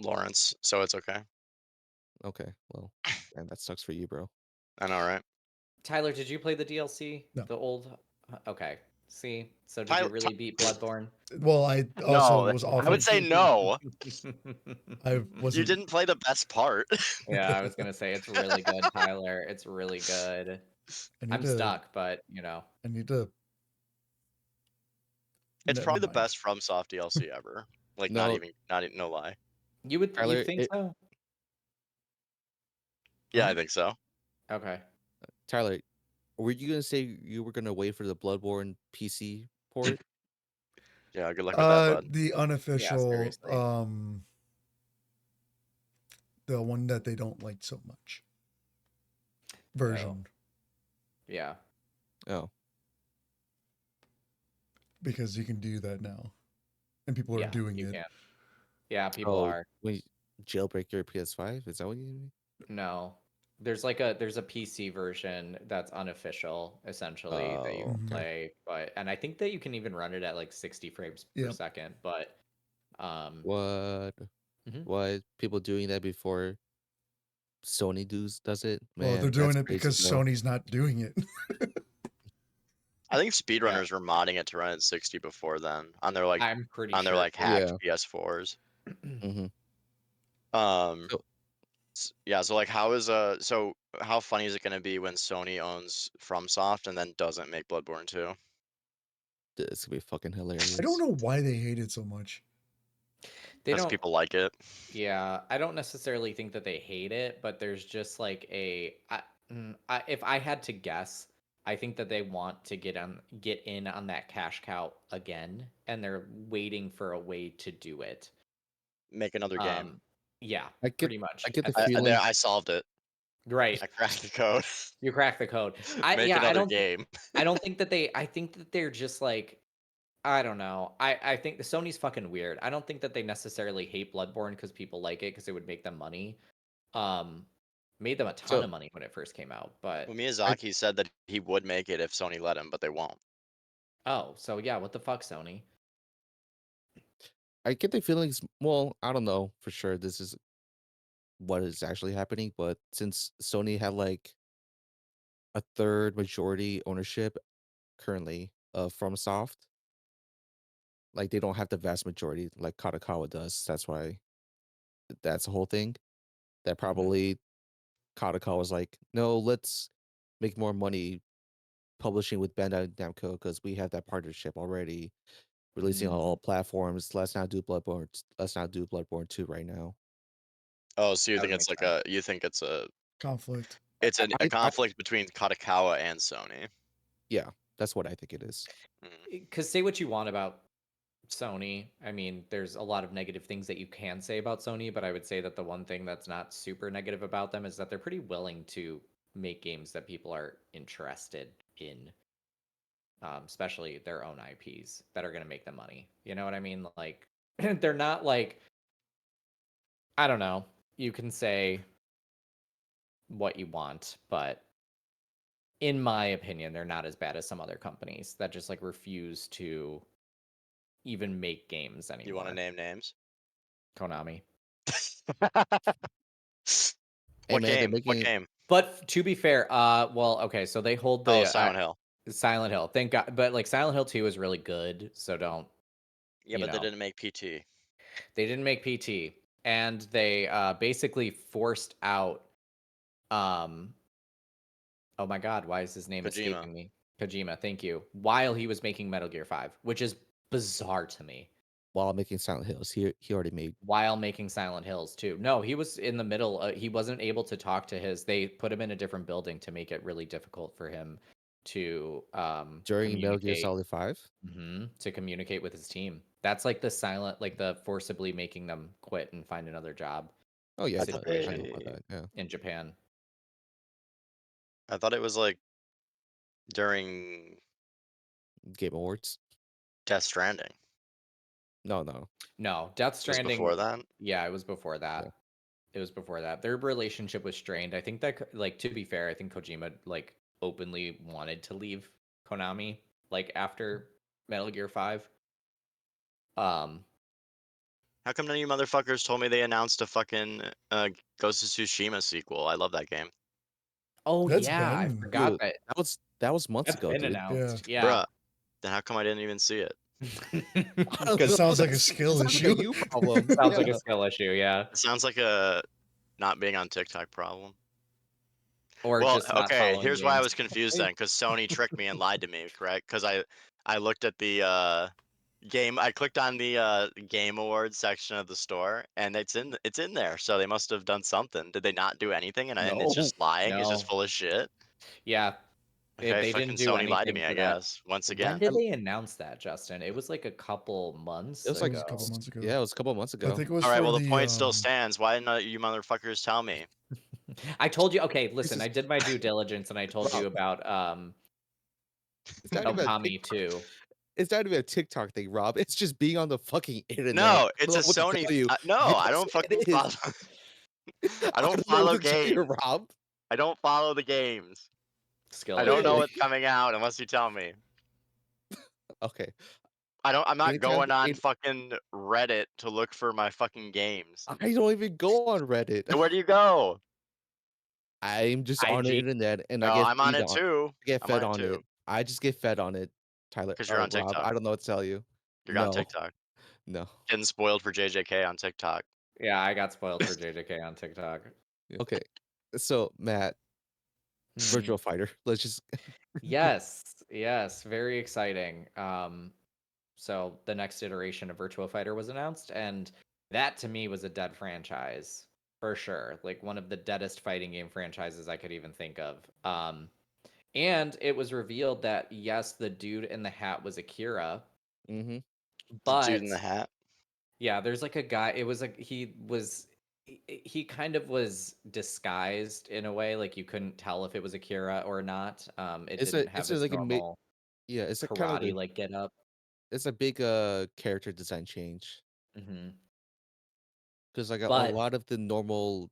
Lawrence, so it's okay. Okay, well, and that sucks for you, bro. I know, right? Tyler, did you play the DLC? No. The old. Okay. See, so did you really beat Bloodborne? Well, I also was I offered. would say no. I wasn't. You didn't play the best part. Yeah, I was gonna say it's really good, Tyler. It's really good. I'm stuck, but you know. I need to. It's Never probably the mind. best FromSoft DLC ever. Like No. not even no lie. You would Tyler, you think so? Yeah, I think so. Okay. Tyler, were you gonna say you were gonna wait for the Bloodborne PC port? Yeah, good luck with that, bud. The unofficial, seriously. the one that they don't like so much version, Yeah. Oh, because you can do that now, and people are Yeah, doing you it. can. Yeah, people oh, are. when you jailbreak your PS5? Is that what you mean? No. There's a PC version that's unofficial, essentially, that you Oh, can okay. play, and I think that you can even run it at like 60 frames per Yep. second. But What? Mhm. What? People doing that before Sony does it? Well, Man, they're doing that's it crazy, because bro. Sony's not doing it. I think speedrunners were modding it to run at 60 before then on their like I'm pretty on their sure. like hacked Yeah. PS4s. Mhm. Um So- yeah, so like so how funny is it gonna be when Sony owns FromSoft and then doesn't make Bloodborne 2? It's gonna be fucking hilarious. I don't know why they hate it so much. They Because don't. people like it. Yeah, I don't necessarily think that they hate it, but there's just like if I had to guess, I think that they want to get in on that cash cow again, and they're waiting for a way to do it. Make another game. Yeah, I get- pretty much. I get the At this- feeling- I solved it. right. I cracked the code. You cracked the code. Make I another don't game. I don't think that I think that they're just like, I don't know. I think the Sony's fucking weird. I don't think that they necessarily hate Bloodborne because people like it because it would make them money. Made them a ton of money when it first came out, but Well, Miyazaki said that he would make it if Sony let him, but they won't. oh, so yeah, what the fuck, Sony? I get the feelings. Well, I don't know for sure. This is what is actually happening, but since Sony had like a third majority ownership currently of FromSoft, like they don't have the vast majority like Kadokawa does. That's why that's the whole thing. That probably Kadokawa was like, no, let's make more money publishing with Bandai Namco because we have that partnership already, releasing on all platforms. Let's not do Bloodborne. Let's not do Bloodborne 2 right now. Oh, so you That think would it's make like sense. you think it's a Conflict. it's a I conflict between Kadokawa and Sony. yeah, that's what I think it is. Mm. Because say what you want about Sony. I mean, there's a lot of negative things that you can say about Sony, but I would say that the one thing that's not super negative about them is that they're pretty willing to make games that people are interested in, especially their own IPs that are going to make them money. You know what I mean? Like, they're not like, I don't know. You can say what you want, but in my opinion, they're not as bad as some other companies that just like refuse to even make games You want to anymore. name names? Konami. Hey What man, they're game? What making game? But to be fair, well, okay, so they hold Oh, the Silent Hill. Silent Hill. Thank God, but like Silent Hill 2 is really good, so don't, Yeah, you but they know, didn't make PT. they didn't make PT, and they basically forced out um oh my God, why is his name Kojima. escaping me? Kojima, thank you. While he was making Metal Gear 5, which is bizarre to me. while making Silent Hills. He already made While making Silent Hills too. No, he was in the middle. He wasn't able to talk to his. They put him in a different building to make it really difficult for him to during Metal Gear communicate. Solid 5. To communicate with his team. That's like the silent, like the forcibly making them quit and find another job Oh yeah, I thought I know situation about they that. Yeah. in Japan. I thought it was like during Game Awards. Death Stranding. No. No, Death It was Stranding. before that. Yeah, it was before Yeah. that. It was before that. Their relationship was strained. I think that, like, to be fair, I think Kojima like openly wanted to leave Konami like after Metal Gear 5. Um, How come none of you motherfuckers told me they announced a fucking Ghost of Tsushima sequel? I love that game. oh That's yeah, I Ben. forgot Dude, that that was months that's ago, been dude. Yeah. announced. Yeah. Bruh. Then how come I didn't even see it? I don't That know. sounds like a That skill sounds like a issue. you problem. Sounds like a Yeah. skill issue, yeah. It sounds like a not being on TikTok problem. Or Well, just not okay, following here's why I games. was confused Hey, then, because Sony tricked me and lied to me, correct? Because I looked at the game, I clicked on the Game Awards section of the store, and it's in there. So they must have done something. Did they not do anything? And it's no. just lying. It's just No. full of shit. Yeah, Okay, they didn't fucking do Sony lied to anything me, I for that. guess. Once When again. did they announce that, Justin? It was like a couple It months was It like was a couple ago. months ago. yeah, it was a couple of months I ago. think it was All right, for well the the point still stands. Why didn't you motherfuckers tell me? I told you, okay, This listen, is I did my due diligence and I told Rob. you about It's not even a Okami too. it's not even a TikTok thing, Rob. It's just being on the fucking internet. No, I it's don't a know what to Sony. tell you. No, I Yes, don't it fucking is. follow. I I don't don't know what follow to tell you, games. Rob. I don't follow the games. Skill I don't know issue. Really? what's coming out unless you tell me. Okay. I'm not Anytime going on it, fucking Reddit to look for my fucking games. I don't even go on Reddit. So where do you go? I'm just on the IG. internet and Oh, I get I'm on feed it on too. I get I'm on fed it on too. it. I just get fed on it, Tyler Because you're or on Rob. TikTok. I don't know what to tell you. You're on No. TikTok. No. Getting spoiled for JJK on TikTok. Yeah, I got spoiled for JJK on TikTok. Okay. So, Matt, Hmm. Virtual Fighter. Let's just Yes, very exciting. So the next iteration of Virtua Fighter was announced, and that to me was a dead franchise for sure. Like one of the deadest fighting game franchises I could even think of. And it was revealed that yes, the dude in the hat was Akira, Mhm. The dude in but the hat. yeah, there's like a guy. It was like he kind of was disguised in a way, like you couldn't tell if it was Akira or not. It didn't have It's a his like a normal yeah, it's a kind of karate the like get up. it's a big character design change Hmm. because like a But lot of the normal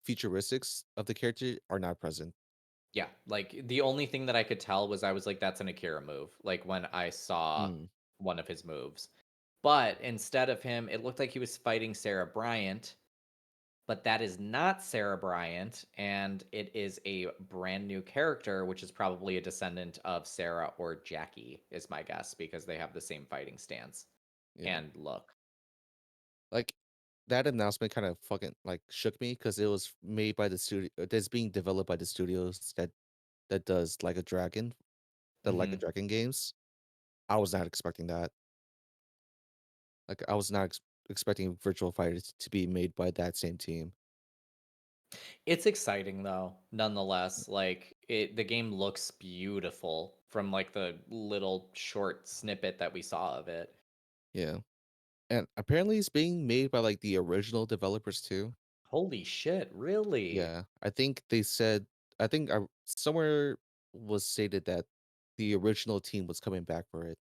futuristics of the character are not present. yeah, like the only thing that I could tell was I was like, that's an Akira move. Like when I saw Mm. one of his moves. But instead of him, it looked like he was fighting Sarah Bryant, but that is not Sarah Bryant, and it is a brand new character, which is probably a descendant of Sarah or Jackie, is my guess, because they have the same fighting stance Yeah. and look. Like that announcement kind of fucking like shook me because it was made by the studio that's being developed by the studios that does Like a Dragon, the Like a Hmm. Dragon games. I was not expecting that. Like I was not expecting Virtual Fighters to be made by that same team. It's exciting though, nonetheless. Like the game looks beautiful from like the little short snippet that we saw of it. Yeah. And apparently it's being made by like the original developers too. Holy shit, really? Yeah. I think they said I think somewhere was stated that the original team was coming back for it.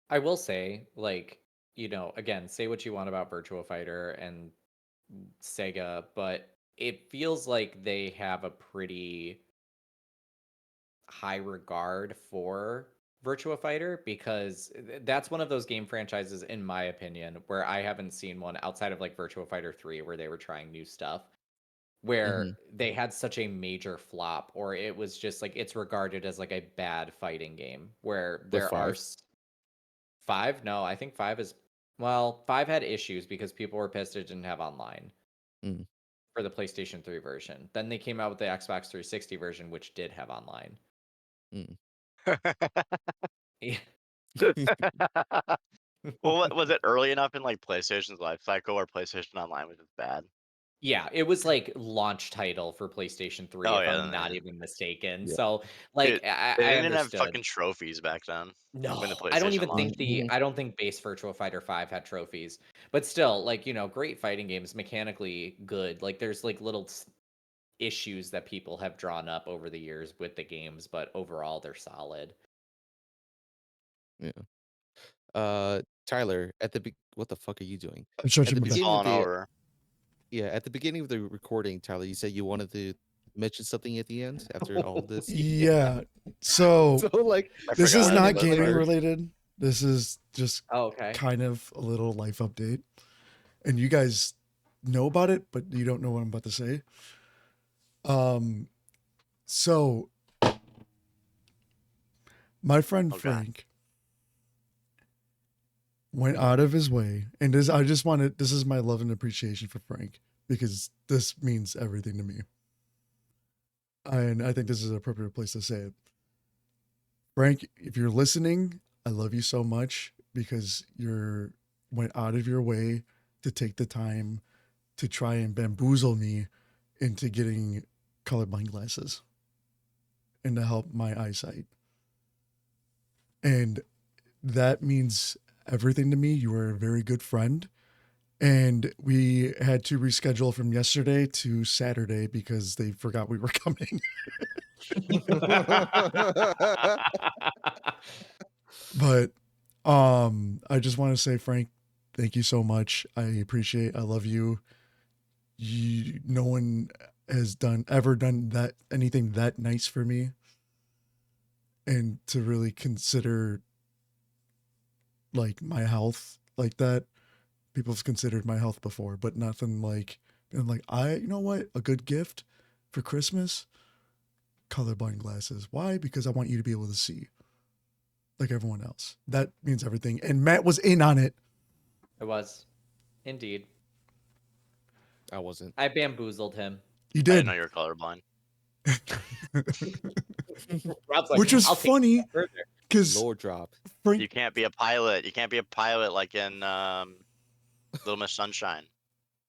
I will say, like, again, say what you want about Virtua Fighter and Sega, but it feels like they have a pretty high regard for Virtua Fighter because that's one of those game franchises, in my opinion, where I haven't seen one outside of like Virtua Fighter 3 where they were trying new stuff, where Mhm. they had such a major flop, or it was just like it's regarded as like a bad fighting game, where With there are 5. five. No, I think five is, well, five had issues because people were pissed it didn't have online Mm. for the PlayStation 3 version. Then they came out with the Xbox 360 version, which did have online. Mm. Yeah. Well, was it early enough in like PlayStation's life cycle where PlayStation Online was just bad? Yeah, it was like launch title for PlayStation 3, Oh if yeah, I'm then not they, even mistaken. Yeah. So, dude, like, they I didn't have understood. fucking trophies back then when the No, I don't PlayStation even think launched. Mhm. I don't think base Virtua Fighter 5 had trophies. But still, like, great fighting games, mechanically good. Like, there's like little issues that people have drawn up over the years with the games, but overall they're solid. Yeah. Tyler, what the fuck are you doing? I'm At stretching the my back. beginning of Falling the over. Yeah, at the beginning of the recording, Tyler, you said you wanted to mention something at the end after all of this. Yeah. So So like I this forgot is 20 how to not minutes clip gaming art. later. related. This is just Oh, okay. kind of a little life update. And you guys know about it, but you don't know what I'm about to say. So my friend Okay. Frank went out of his way, and this is my love and appreciation for Frank because this means everything to me. And I think this is an appropriate place to say it. Frank, if you're listening, I love you so much because you're went out of your way to take the time to try and bamboozle me into getting colorblind glasses and to help my eyesight. And that means everything to me. You are a very good friend. And we had to reschedule from yesterday to Saturday because they forgot we were coming. But I just want to say, Frank, thank you so much. I love you. No one has ever done that anything that nice for me. And to really consider like my health like that. People have considered my health before, but nothing like and like you know what? A good gift for Christmas? Colorblind glasses. Why? Because I want you to be able to see like everyone else. That means everything. And Matt was in on it. It was. Indeed. I wasn't. I bamboozled him. You I didn't know did. you were colorblind. Rob's like, Which was I'll take it funny further. because Lower drop. Frank. You can't be a pilot. You can't be a pilot like in Little Miss Sunshine.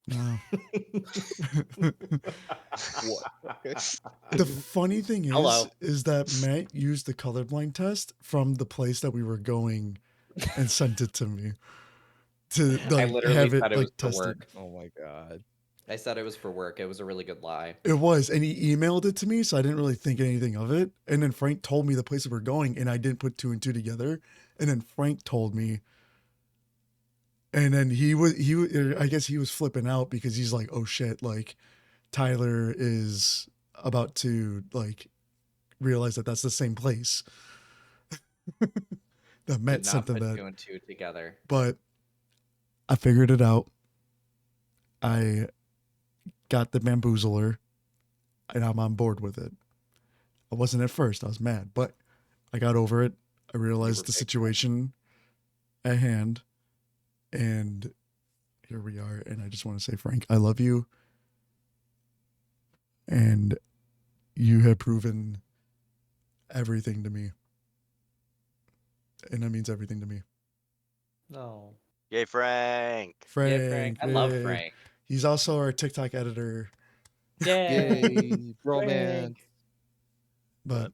No. What? The funny thing Hello. is that Matt used the colorblind test from the place that we were going and sent it to me to I like literally have said it it was like for tested. work. Oh my god. I said it was for work. It was a really good lie. It was, and he emailed it to me, so I didn't really think anything of it. And then Frank told me the place that we're going, and I didn't put two and two together. And then Frank told me, and then I guess he was flipping out because he's like, "Oh shit!" Like Tyler is about to like realize that that's the same place that Matt Did sent not him put that. two and two together. But I figured it out. I got the bamboozler, and I'm on board with it. I wasn't at first; I was mad, but I got over it. I realized the big. situation at hand, and here we are. And I just want to say, Frank, I love you, and you have proven everything to me, and that means everything to me. No. Yay, Frank! Frank, Yeah, Frank. I love yay. Frank. He's also our TikTok editor. Yay, romance. But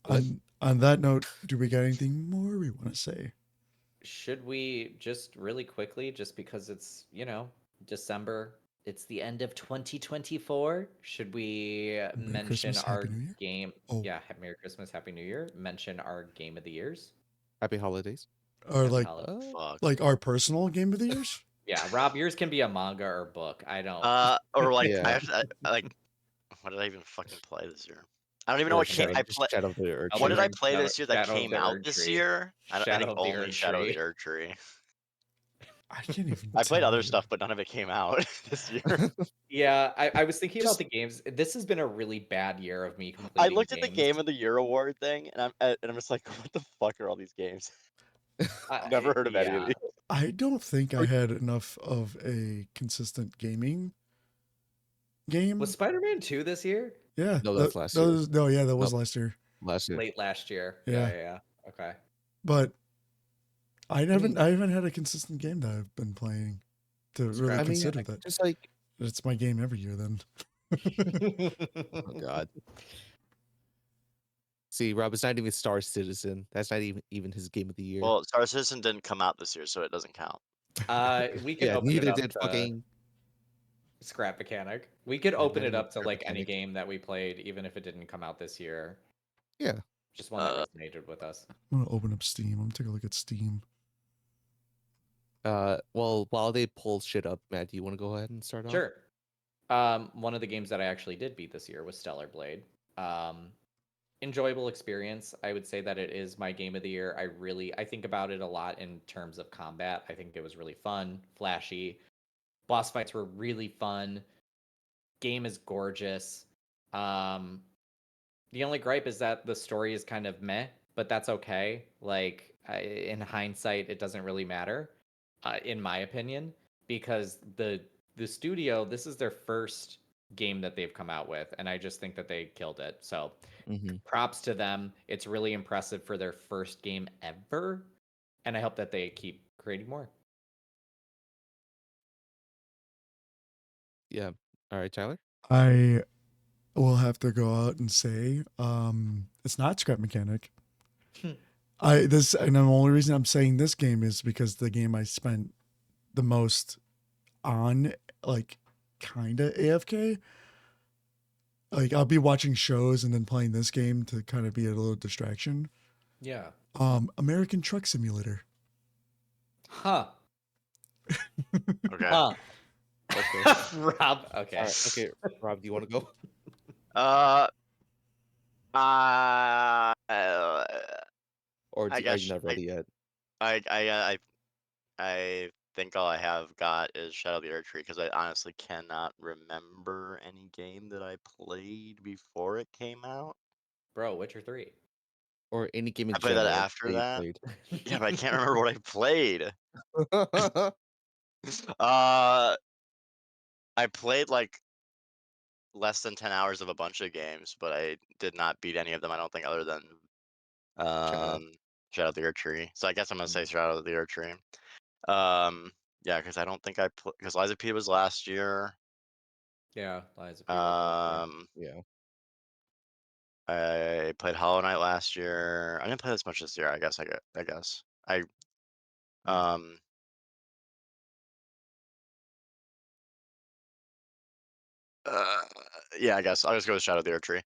What? on that note, do we got anything more we want to say? Should we just really quickly, just because it's, December, it's the end of 2024, should we Merry mention Christmas, Happy our New Year. game? Oh, Yeah, Merry Christmas, Happy New Year. Mention our game of the years. Happy holidays. or Happy like holidays. Fuck. like our personal game of the years. Yeah, Rob, yours can be a manga or book. I don't. Or like Yeah. I have to, like, what did I even fucking play this year? I don't even know Or what came. I Just play. Shadow of the Earth What Tree. did I Ring, play this year that Shadow of came the out Erd this Tree. year? I think Shadow of the only Erd Shadow of Tree. the Erd Tree. I can't even. I played tell other you. stuff, but none of it came out this year. Yeah, I was thinking Just- about the games. This has been a really bad year of me I completing looked at the games. Game of the Year award thing, and I'm just like, what the fuck are all these games? Never heard of any of Yeah. these. I don't think I had enough of a consistent gaming game. Was Spider-Man 2 this year? Yeah, No, that's last year. No, yeah, that was Nope. last year. Last year. Late last year. Yeah. Yeah. Okay. But I haven't mean- I haven't had a consistent game that I've been playing to really Scrap consider Mechanic. that. Just like, It's my game every year then. oh god. See, Rob, it's not even Star Citizen. That's not even his game of the year. Well, Star Citizen didn't come out this year, so it doesn't count. We could yeah, open it neither up did to fucking. Scrap Mechanic. We could Yeah, open neither it did up to Scrap like any Mechanic. game that we played, even if it didn't come out this year. Yeah. Just one that resonated with us. I'm gonna open up Steam. I'm gonna take a look at Steam. Well, while they pull shit up, Matt, do you want to go ahead and start off? Sure. One of the games that I actually did beat this year was Stellar Blade. Enjoyable experience. I would say that it is my game of the year. I think about it a lot in terms of combat. I think it was really fun, flashy. Boss fights were really fun. Game is gorgeous. The only gripe is that the story is kind of meh, but that's okay. Like in hindsight, it doesn't really matter, in my opinion, because the studio, this is their first game that they've come out with, and I just think that they killed it. So Mm-hmm. props to them. It's really impressive for their first game ever, and I hope that they keep creating more. Yeah. All right, Tyler. I will have to go out and say, it's not Scrap Mechanic. And the only reason I'm saying this game is because the game I spent the most on, like, kinda AFK. Like, I'll be watching shows and then playing this game to kind of be a little distraction. Yeah. American Truck Simulator. Huh. Okay. Huh. Okay. Rob. Okay. All right. Okay, Rob, do you want to go? Or I are guess you not ready yet? I think all I have got is Shadow of the Erd Tree because I honestly cannot remember any game that I played before it came out. Bro, Witcher 3. Or any game in I played that general after you that. played? Yeah, but I can't remember what I played. I played like less than 10 hours of a bunch of games, but I did not beat any of them, I don't think, other than Shadow of the Erd Tree. So I guess I'm gonna say Shadow of the Erd Tree. Yeah, because I don't think because Lies of P was last year. Yeah, Lies of P was Yeah. I played Hollow Knight last year. I didn't play this much this year. I guess. Yeah, I guess I'll just go with Shadow of the Erd Tree.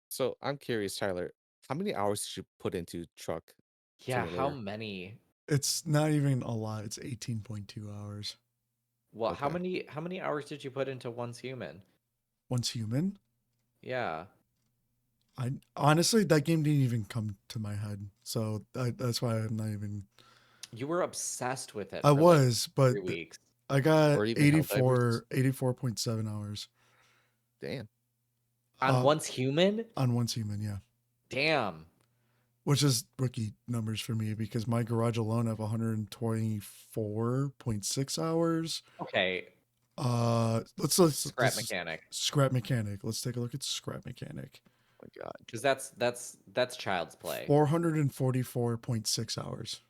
So I'm curious, Tyler, how many hours did you put into Truck Yeah, how Simulator? many? It's not even a lot. It's 18.2 hours. Well, how Okay. many hours did you put into Once Human? Once Human. Yeah. I honestly, that game didn't even come to my head, so that's why I'm not even. You were obsessed with it I for like was, but 3 weeks. I got Or even Helldivers? 84.7 hours Damn. On Once Human? on Once Human, yeah, Damn. which is rookie numbers for me because my garage alone have 124.6 hours. Okay. Let's Scrap Mechanic. Scrap Mechanic. Let's take a look at Scrap Mechanic. Oh my god. Because that's Child's Play. 444.6 hours.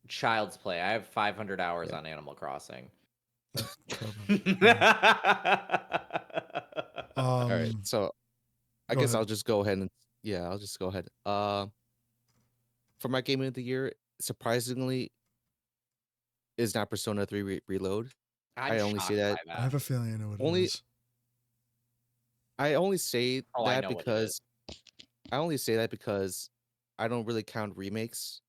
Child's Play. I have 500 hours Yeah. on Animal Crossing. All right, Um, so I go guess ahead. I'll just go ahead and yeah, I'll just go ahead. For my game of the year, surprisingly, is not Persona 3 Reload. I'm I only say shocked by that I have that. a feeling I know what it only is. I only say Oh, I that know what it is. because I don't really count remakes.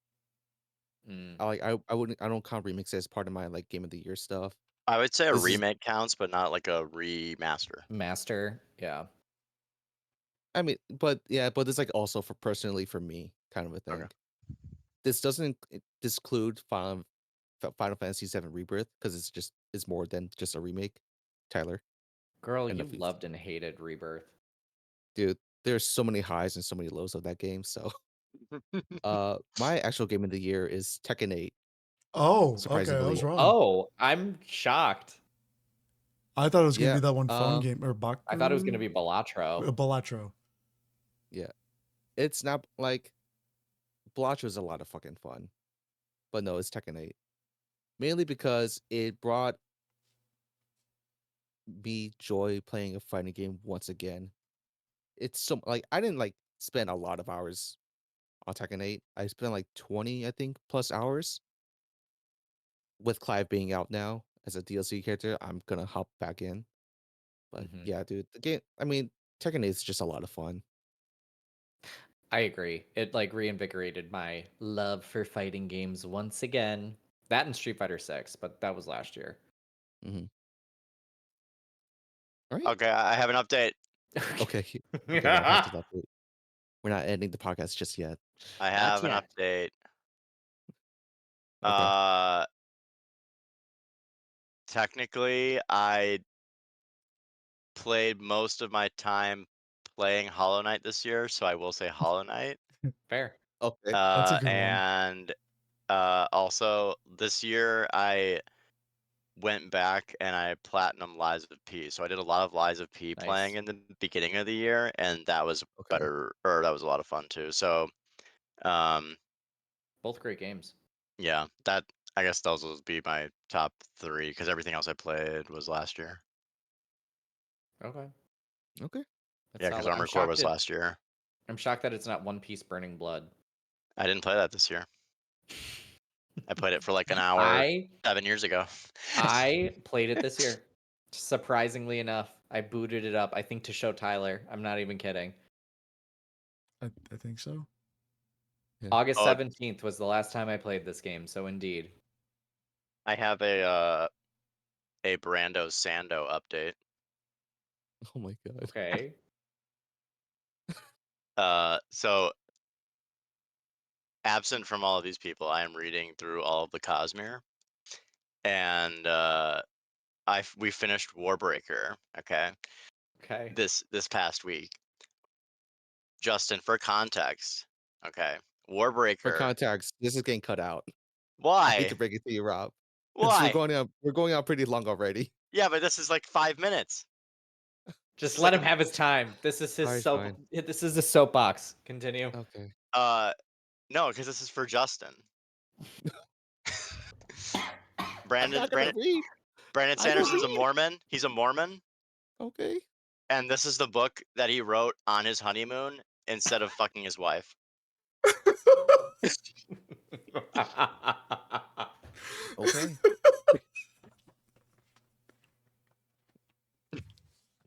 Mm. I don't count remakes as part of my like game of the year stuff. I would say a This is remake counts, but not like a remaster. Master, yeah. I mean, but yeah, but it's like also for personally for me kind of a Okay. thing. This doesn't disclude Final Fantasy VII Rebirth because it's more than just a remake. Tyler, Girl, and you if you, loved and hated Rebirth. dude, there's so many highs and so many lows of that game. So, my actual game of the year is Tekken 8. Oh, okay, I was Surprisingly, wrong. Oh, I'm shocked. I thought it was gonna yeah, be that one phone game or I thought it was gonna Baku be Balatro. Balatro. yeah. It's not like Blotch was a lot of fucking fun, but no, it's Tekken 8 mainly because it brought me joy playing a fighting game once again. It's so like I didn't like spend a lot of hours on Tekken 8. I spent like 20, I think, plus hours. With Clive being out now as a DLC character, I'm gonna hop back in. But Mhm. yeah, dude, the game. I mean, Tekken 8 is just a lot of fun. I agree. It like reinvigorated my love for fighting games once again. That and Street Fighter 6, but that was last year. Hmm. All right. Okay, I have an update. Okay. Okay. What has to update? We're not ending the podcast just yet. I Not have an yet. update. Okay. Technically, I played most of my time playing Hollow Knight this year, so I will say Hollow Knight. Fair. Okay. That's a good one. And also this year I went back and I platinum Lies of P. So I did a lot of Lies of P playing Nice. in the beginning of the year, and that was Okay. that was a lot of fun too. So um Both great games. yeah, that I guess those will be my top 3 because everything else I played was last year. Okay. Okay. That's Yeah, because solid. Armored Core was last year. I'm shocked that it's not One Piece Burning Blood. I didn't play that this year. I played it for like an hour I 7 years ago. I played it this year. Surprisingly enough, I booted it up. I think to show Tyler. I'm not even kidding. I think so. Yeah. August Oh, 17th was the last time I played this game, so indeed. I have a Brando Sando update. Oh my god. Okay. So absent from all of these people, I am reading through all of the Cosmere, and we finished Warbreaker. Okay, Okay. this past week. Justin, for context, okay, For Warbreaker. context, this is getting cut out. I hate Why? to break it to you, Rob. Because Why? we're going out pretty long already. Yeah, but this is like 5 minutes. Just It's let like him have his time. This is his Alright, soap. fine. This is a soapbox. Continue. Okay. no, because this is for Justin. I'm Brandon not gonna Brandon read. Brandon I don't Sanderson's a read. Mormon. He's a Mormon, Okay. and this is the book that he wrote on his honeymoon instead of fucking his wife. Okay.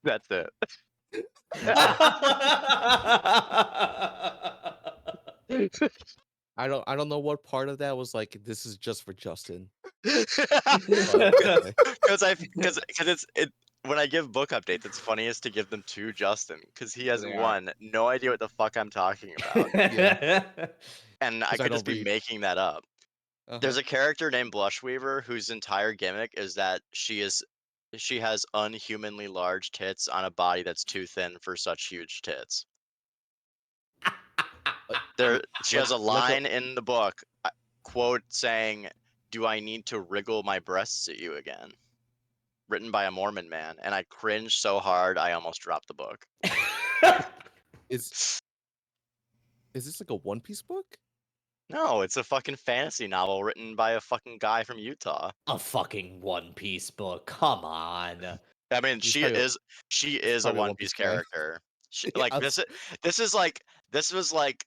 That's it. I don't know what part of that was like this is just for Justin. Because But okay. it's when I give book updates, it's funniest to give them to Justin because he has They are. no idea what the fuck I'm talking about, Yeah. and I 'Cause I could just don't be read. making that up. Uh-huh. There's a character named Blushweaver whose entire gimmick is that she has unhumanly large tits on a body that's too thin for such huge tits. She has a Like a line in the book, quote saying, "Do I need to wriggle my breasts at you again?" Written by a Mormon man, and I cringed so hard I almost dropped the book. is this like a One Piece book? No, it's a fucking fantasy novel written by a fucking guy from Utah. A fucking One Piece book. Come on. I mean, He's she probably is a probably a One One Piece Piece fan. character. She, Yeah, like this is like this was like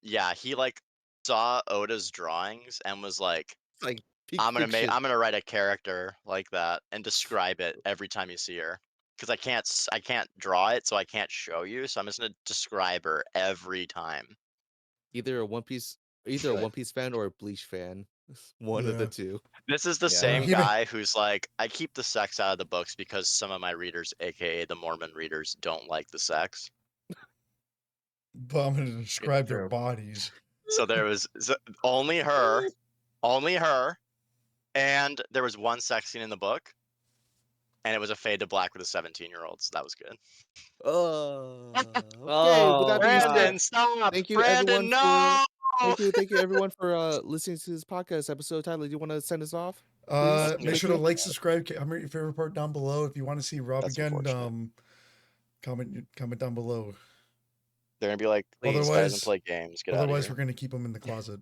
yeah, he like saw Oda's drawings and was like, it's like peak fiction. I'm gonna write a character like that and describe it every time you see her. Because I can't draw it, so I can't show you. So I'm just gonna describe her every time. Either a One Piece fan or a Bleach fan. One of the Yeah. two. This is the Yeah. same He ma- guy who's like, I keep the sex out of the books because some of my readers, aka the Mormon readers, don't like the sex. But I'm gonna describe their true. bodies. So there was only her, and there was one sex scene in the book, and it was a fade to black with a 17-year-old. So that was good. Okay. With that being said, Brandon, stop! thank you Brandon, everyone for no! thank you everyone for listening to this podcast episode. Tyler, do you want to send us off? Make Please. sure to like, subscribe, comment your favorite part down below. If you want to see Rob That's again, unfortunate. comment down below. They're gonna be like, please, guy doesn't Otherwise- play games. Get out of Otherwise, here. we're gonna keep him in the closet.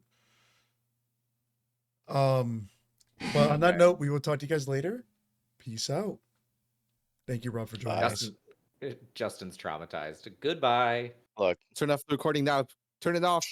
But on that note, we will talk to you guys later. Peace out. Thank you, Rob, for joining us. Justin's traumatized. Goodbye. Look, Turn off the recording now. Turn it off.